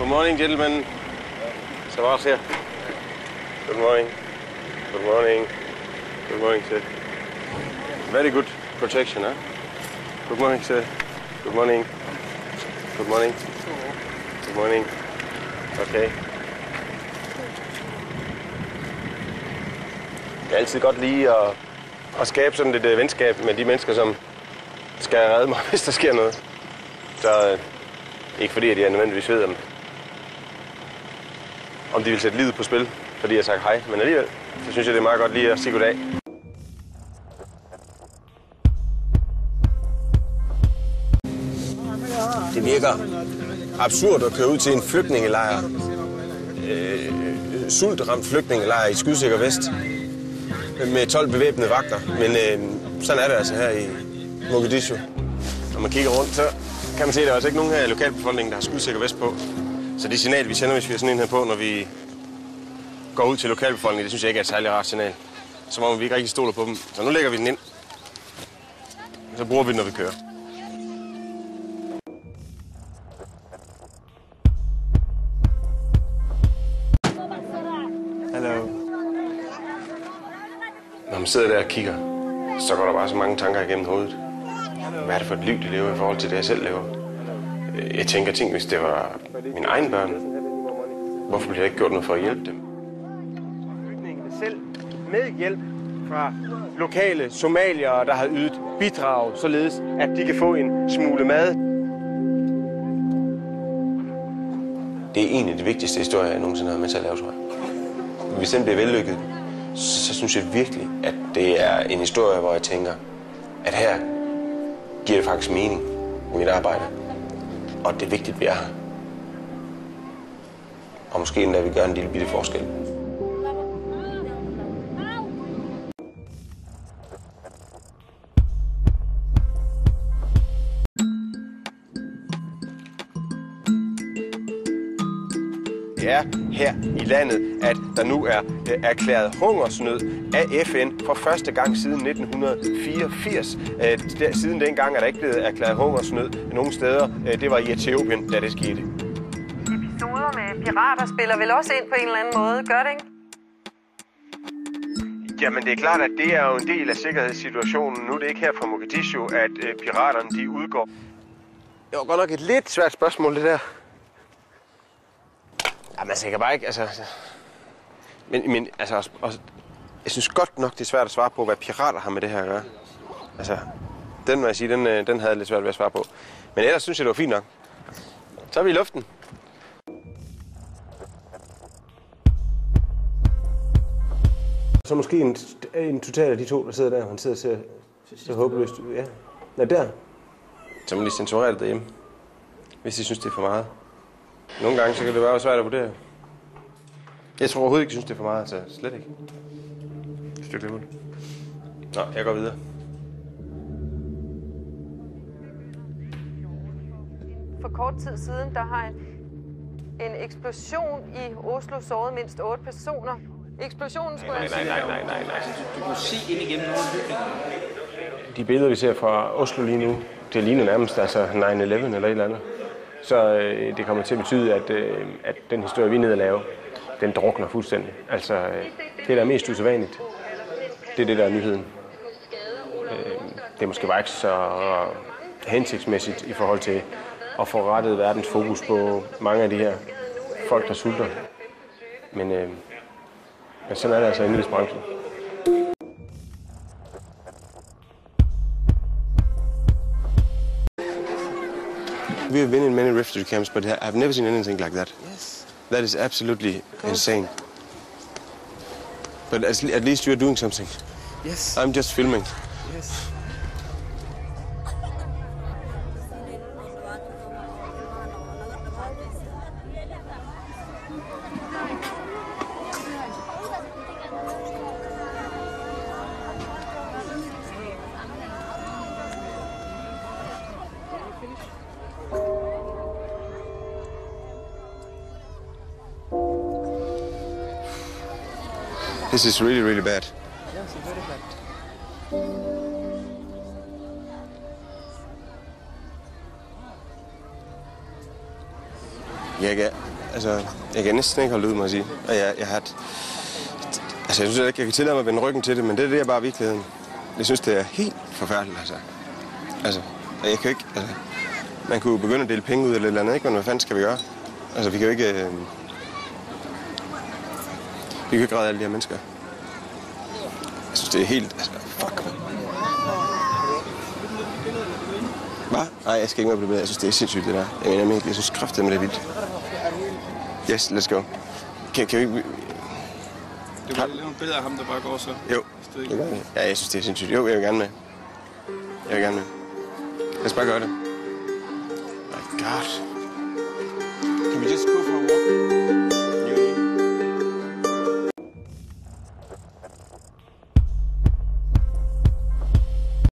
Good morning, gentlemen. Savar here. Good morning. Good morning. Good morning, sir. Very good protection, huh? Good morning, sir. Good morning. Good morning. Good morning. Okay. Det er altid godt lige at skabe sådan lidt venskab med de mennesker, som skal redde mig, hvis der sker noget. Så ikke fordi, at jeg nødvendigvis ved, om de vil sætte livet på spil, fordi jeg har sagt hej. Men alligevel, så synes jeg, det er meget godt lige at sige goddag. Det virker absurd at køre ud til en flygtningelejr. Sultramt flygtningelejr i skudsikker vest. Med 12 bevæbnede vagter. Men sådan er det altså her i Mogadishu. Når man kigger rundt, så kan man se, at der er altså ikke nogen her i lokalbefolkningen, der har skudsikker vest på. Så det signal, vi sender, hvis vi har sådan en her på, når vi går ud til lokalbefolkningen, det synes jeg ikke er et særligt rart signal. Som om vi ikke rigtig stoler på dem. Så nu lægger vi den ind. Så bruger vi den, når vi kører. Hallo. Når man sidder der og kigger, så går der bare så mange tanker igennem hovedet. Hvad er det for et liv, de lever i forhold til det, jeg selv lever? Jeg tænker, hvis det var mine egne børn, hvorfor bliver der ikke gjort noget for at hjælpe dem? Flygtningene selv med hjælp fra lokale somaliere, der har ydet bidrag, således at de kan få en smule mad. Det er en af de vigtigste historier, jeg nogensinde har med til at lave, tror jeg. Hvis den bliver vellykket, så synes jeg virkelig, at det er en historie, hvor jeg tænker, at her giver det faktisk mening i mit arbejde. Og det er vigtigt, at vi er her. Og måske endda vi gør en lille bitte forskel. Det er her i landet, at der nu er erklæret hungersnød af FN for første gang siden 1984. Siden dengang er der ikke blevet erklæret hungersnød nogen steder. Det var i Etiopien, da det skete. Episoder med pirater spiller vel også ind på en eller anden måde, gør det ikke? Jamen det er klart, at det er jo en del af sikkerhedssituationen. Nu er det ikke her fra Mogadishu, at piraterne de udgår. Det var godt nok et lidt svært spørgsmål, det der. Jamen altså, jeg kan bare ikke, altså... Men altså, jeg synes godt nok, det er svært at svare på, hvad pirater har med det her at gøre. Altså, den må jeg sige, den havde jeg lidt svært ved at svare på. Men ellers synes jeg, det var fint nok. Så er vi i luften. Så måske en total af de to, der sidder der, han sidder og ser så håbløst ud. Ja. Nej, der. Så må de censurere det derhjemme, hvis de synes, det er for meget. Nogle gange så kan det være svært at vurdere. Jeg tror overhovedet ikke, jeg synes, det er for meget. Altså, slet ikke. Et stykke lemon. Nå, jeg går videre. For kort tid siden, der har en eksplosion i Oslo såret mindst 8 personer. Eksplosionen skulle Nej. Du kunne se ind igennem nogle bygninger. De billeder, vi ser fra Oslo lige nu, det ligner nærmest altså 9/11 eller et eller andet. Så det kommer til at betyde, at den historie, vi er nede at lave, den drukner fuldstændig. Altså, det, der er mest usædvanligt, det er det, der er nyheden. Det er måske bare ikke så hensigtsmæssigt i forhold til at få rettet verdens fokus på mange af de her folk, der sulter. Men sådan er det altså i nyhedsbranchen. We have been in many refugee camps, but I've never seen anything like that. Yes. That is absolutely insane. But at least you're doing something. Yes. I'm just filming. Yes. This is really, really bad. Yes, very bad. Yeah. Altså, jeg kan næsten ikke holde ud, må jeg sige. Og jeg har et... Altså, jeg synes ikke, jeg kan tillade mig at vende ryggen til det, men det er bare virkeligheden. Jeg synes, det er helt forfærdeligt, altså. Altså, jeg kan ikke... Altså, man kunne begynde at dele penge ud eller andet, ikke? Men hvad fanden skal vi gøre? Altså, vi kan jo ikke... Vi kan jo ikke redde alle de her mennesker. Jeg synes, det er helt... Altså, fuck. Hvad? Nej, jeg skal ikke mere på det. Jeg synes, det er sindssygt, det der. Jeg synes kraftedeme, det er vildt. Yes, let's go. Kan vi ikke... Du kan lave nogle billeder af ham, der bare går så. Jo, det gør jeg. Ja, jeg synes, det er sindssygt. Jo, jeg vil gerne med. Jeg vil gerne med. Lad os bare gøre det. My God. Can we just go?